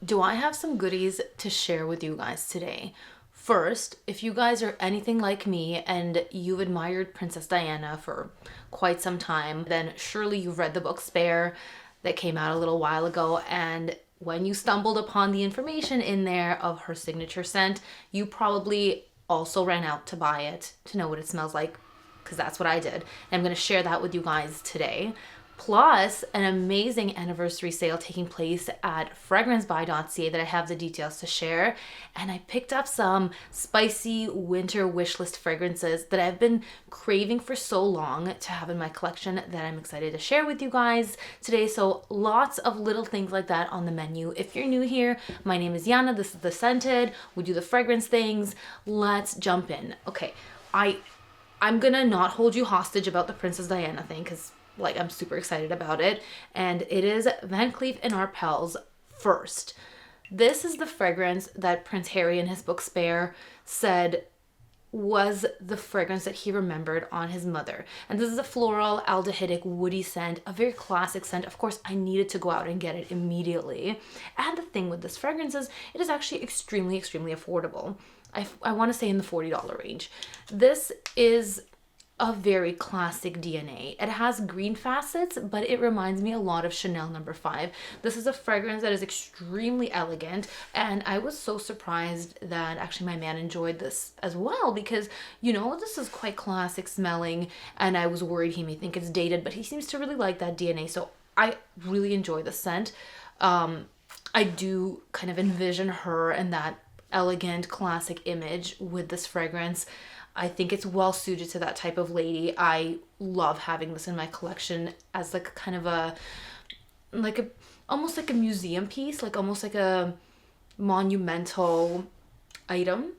Do I have some goodies to share with you guys today? First, if you guys are anything like me and you've admired Princess Diana for quite some time, then surely you've read the book Spare that came out a little while ago. And when you stumbled upon the information in there of her signature scent, you probably also ran out to buy it to know what it smells like, because that's what I did. And I'm going to share that with you guys today. Plus, an amazing anniversary sale taking place at fragrancebuy.ca that I have the details to share. And I picked up some spicy winter wishlist fragrances that I've been craving for so long to have in my collection that I'm excited to share with you guys today. So lots of little things like that on the menu. If you're new here, my name is Yana. This is The Scented. We do the fragrance things. Let's jump in. Okay, I'm gonna not hold you hostage about the Princess Diana thing because I'm super excited about it. And it is Van Cleef and Arpels First. This is the fragrance that Prince Harry in his book Spare said was the fragrance that he remembered on his mother. And this is a floral, aldehydic, woody scent, a very classic scent. Of course, I needed to go out and get it immediately. And the thing with this fragrance is it is actually extremely, extremely affordable. I want to say in the $40 range. This is a very classic DNA. It has green facets, but it reminds me a lot of Chanel No. 5. This is a fragrance that is extremely elegant, and I was so surprised that actually my man enjoyed this as well because, this is quite classic smelling, and I was worried he may think it's dated, but he seems to really like that DNA, so I really enjoy the scent. I do kind of envision her and that elegant classic image with this fragrance. I think it's well suited to that type of lady. I love having this in my collection as kind of almost like a museum piece, almost like a monumental item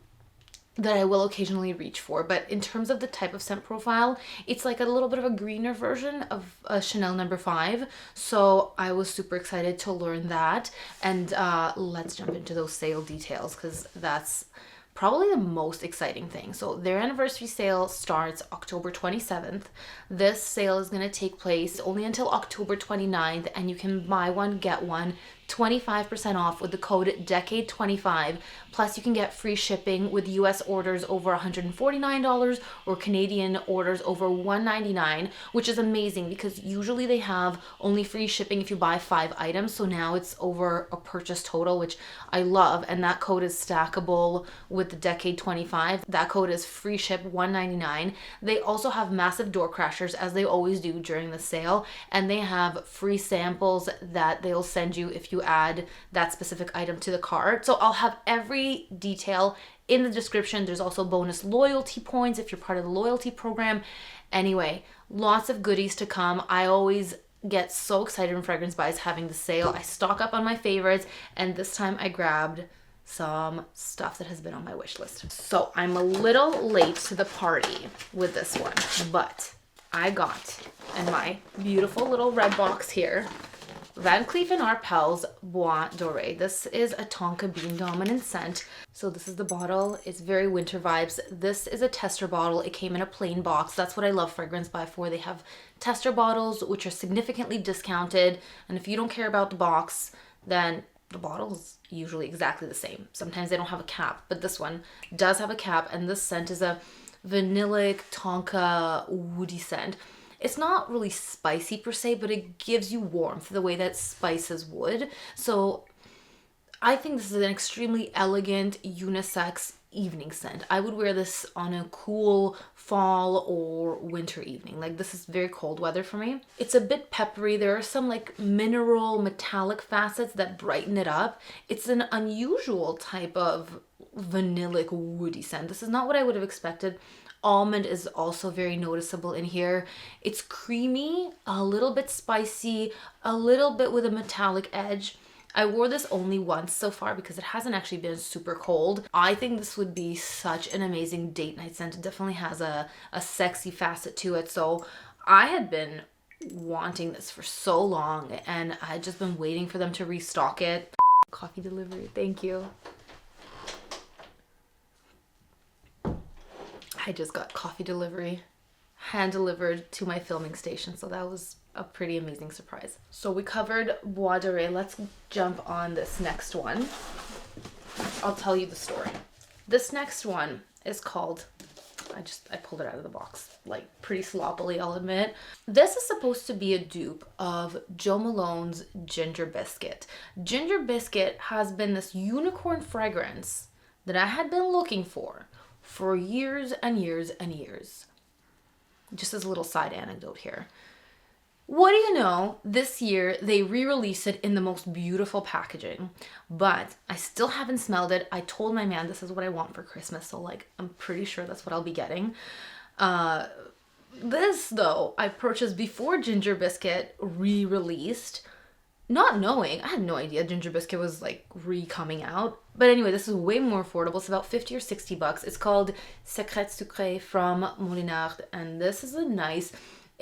that I will occasionally reach for. But in terms of the type of scent profile, it's like a little bit of a greener version of a Chanel No. 5. So I was super excited to learn that. And let's jump into those sale details because that's probably the most exciting thing. So their anniversary sale starts October 27th. This sale is going to take place only until October 29th, and you can buy one, get one, 25% off with the code DECADE25. Plus, you can get free shipping with US orders over $149 or Canadian orders over $199, which is amazing because usually they have only free shipping if you buy 5 items. So now it's over a purchase total, which I love. And that code is stackable with the DECADE25. That code is free ship $199. They also have massive door crashers, as they always do during the sale. And they have free samples that they'll send you if you add that specific item to the cart. So I'll have every detail in the description. There's also bonus loyalty points if you're part of the loyalty program. Anyway, lots of goodies to come. I always get so excited when Fragrance Buys having the sale. I stock up on my favorites, and this time I grabbed some stuff that has been on my wish list. So I'm a little late to the party with this one, but I got in my beautiful little red box here Van Cleef & Arpels Bois Doré. This is a tonka bean dominant scent. So this is the bottle. It's very winter vibes. This is a tester bottle. It came in a plain box. That's what I love Fragrance Buy for. They have tester bottles, which are significantly discounted. And if you don't care about the box, then the bottle is usually exactly the same. Sometimes they don't have a cap, but this one does have a cap. And this scent is a vanillic tonka woody scent. It's not really spicy per se, but it gives you warmth the way that spices would. So I think this is an extremely elegant unisex evening scent. I would wear this on a cool fall or winter evening. This is very cold weather for me. It's a bit peppery. There are some mineral metallic facets that brighten it up. It's an unusual type of vanillic woody scent. This is not what I would have expected. Almond is also very noticeable in here. It's creamy, a little bit spicy, a little bit with a metallic edge. I wore this only once so far because it hasn't actually been super cold. I think this would be such an amazing date night scent. It definitely has a sexy facet to it. So I had been wanting this for so long, and I had just been waiting for them to restock it. Coffee delivery, thank you. I just got coffee delivery hand delivered to my filming station, so that was a pretty amazing surprise. So we covered Bois de Ré. Let's jump on this next one. I'll tell you the story. This next one is called, I pulled it out of the box, like pretty sloppily, I'll admit. This is supposed to be a dupe of Jo Malone's Ginger Biscuit. Ginger Biscuit has been this unicorn fragrance that I had been looking for years and years and years. Just as a little side anecdote here. What do you know, this year they re-released it in the most beautiful packaging, but I still haven't smelled it. I told my man this is what I want for Christmas, so like I'm pretty sure that's what I'll be getting. This though, I purchased before Ginger Biscuit re-released, not knowing, I had no idea Ginger Biscuit was like re-coming out. But anyway, this is way more affordable. It's about 50 or 60 bucks. It's called Secret Sucré from Molinard, and this is a nice,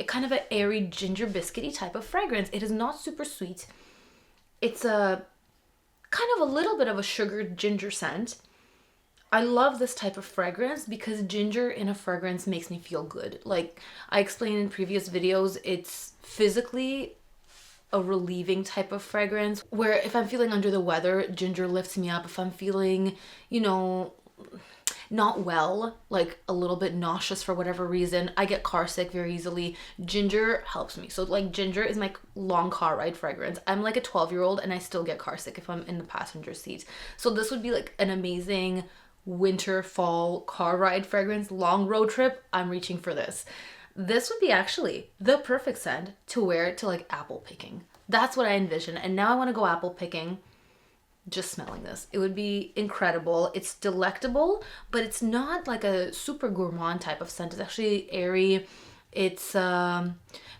kind of an airy ginger biscuity type of fragrance. It is not super sweet. It's a kind of a little bit of a sugared ginger scent. I love this type of fragrance because ginger in a fragrance makes me feel good. Like I explained in previous videos, it's physically a relieving type of fragrance where if I'm feeling under the weather, ginger lifts me up. If I'm feeling, you know, not well, like a little bit nauseous for whatever reason, I get car sick very easily, ginger helps me. So like ginger is my long car ride fragrance. I'm like a 12-year-old and I still get car sick if I'm in the passenger seat. So this would be like an amazing winter, fall car ride fragrance, long road trip. I'm reaching for this. This would be actually the perfect scent to wear to like apple picking. That's what I envision. And now I want to go apple picking. Just smelling this, it would be incredible. It's delectable, but it's not like a super gourmand type of scent. It's actually airy. It's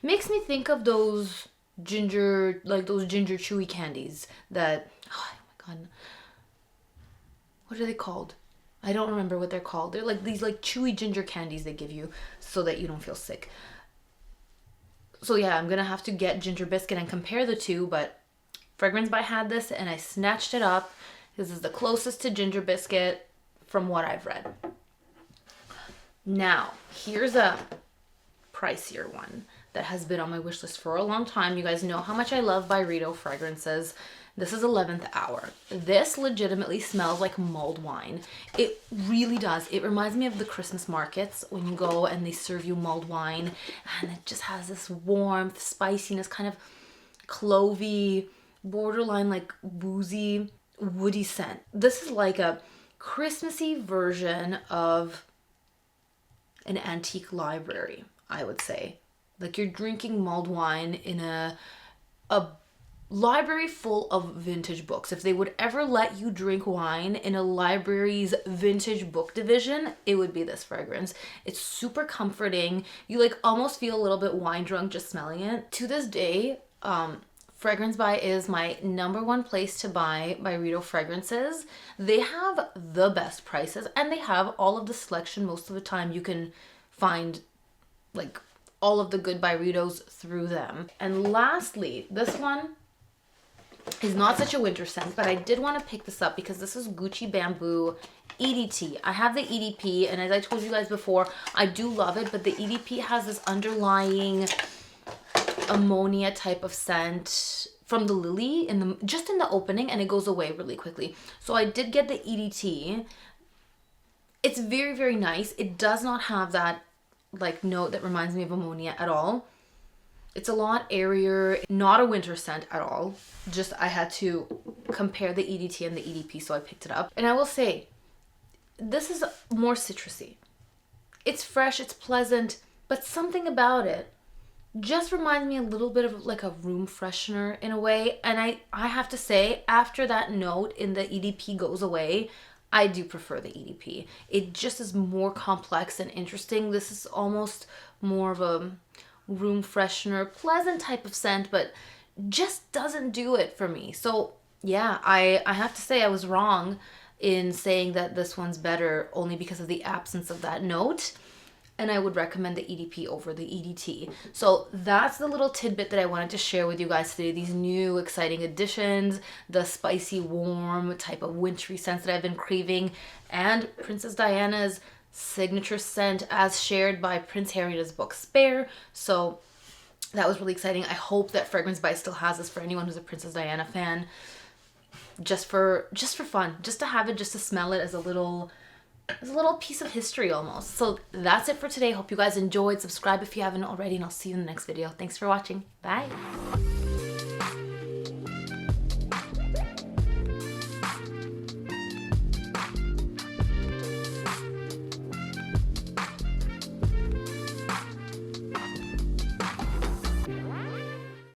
makes me think of those ginger, like those ginger chewy candies that, oh my god, what are they called? I don't remember what they're called. They're like these like chewy ginger candies they give you so that you don't feel sick. So yeah, I'm gonna have to get Ginger Biscuit and compare the two, but Fragrance By had this and I snatched it up. This is the closest to Ginger Biscuit from what I've read. Now, here's a pricier one that has been on my wish list for a long time. You guys know how much I love Byredo fragrances. This is 11th Hour. This legitimately smells like mulled wine. It really does. It reminds me of the Christmas markets when you go and they serve you mulled wine and it just has this warmth, spiciness, kind of clovey, borderline like boozy, woody scent. This is like a Christmassy version of an antique library, I would say. Like you're drinking mulled wine in a library full of vintage books. If they would ever let you drink wine in a library's vintage book division, it would be this fragrance. It's super comforting. You like almost feel a little bit wine drunk just smelling it. To this day, Fragrance By is my number one place to buy Byredo fragrances. They have the best prices and they have all of the selection. Most of the time you can find like all of the good Byredos through them. And lastly, this one is not such a winter scent, but I did want to pick this up because this is Gucci Bamboo EDT. I have the EDP and as I told you guys before, I do love it, but the EDP has this underlying ammonia type of scent from the lily just in the opening and it goes away really quickly. So I did get the EDT. It's very, very nice. It does not have that like note that reminds me of ammonia at all. It's a lot airier, not a winter scent at all. Just I had to compare the EDT and the EDP, so I picked it up. And I will say, this is more citrusy. It's fresh, it's pleasant, but something about it just reminds me a little bit of like a room freshener in a way. And I have to say, after that note in the EDP goes away, I do prefer the EDP. It just is more complex and interesting. This is almost more of a room freshener, pleasant type of scent, but just doesn't do it for me. So yeah, I have to say I was wrong in saying that this one's better only because of the absence of that note. And I would recommend the EDP over the EDT. So that's the little tidbit that I wanted to share with you guys today. These new exciting additions, the spicy, warm type of wintry scents that I've been craving, and Princess Diana's signature scent as shared by Prince Harry in his book Spare. So that was really exciting. I hope that Fragrance By still has this for anyone who's a Princess Diana fan. Just for fun, just to have it, just to smell it as a little piece of history almost. So that's it for today. Hope you guys enjoyed. Subscribe if you haven't already, and I'll see you in the next video. Thanks for watching. Bye.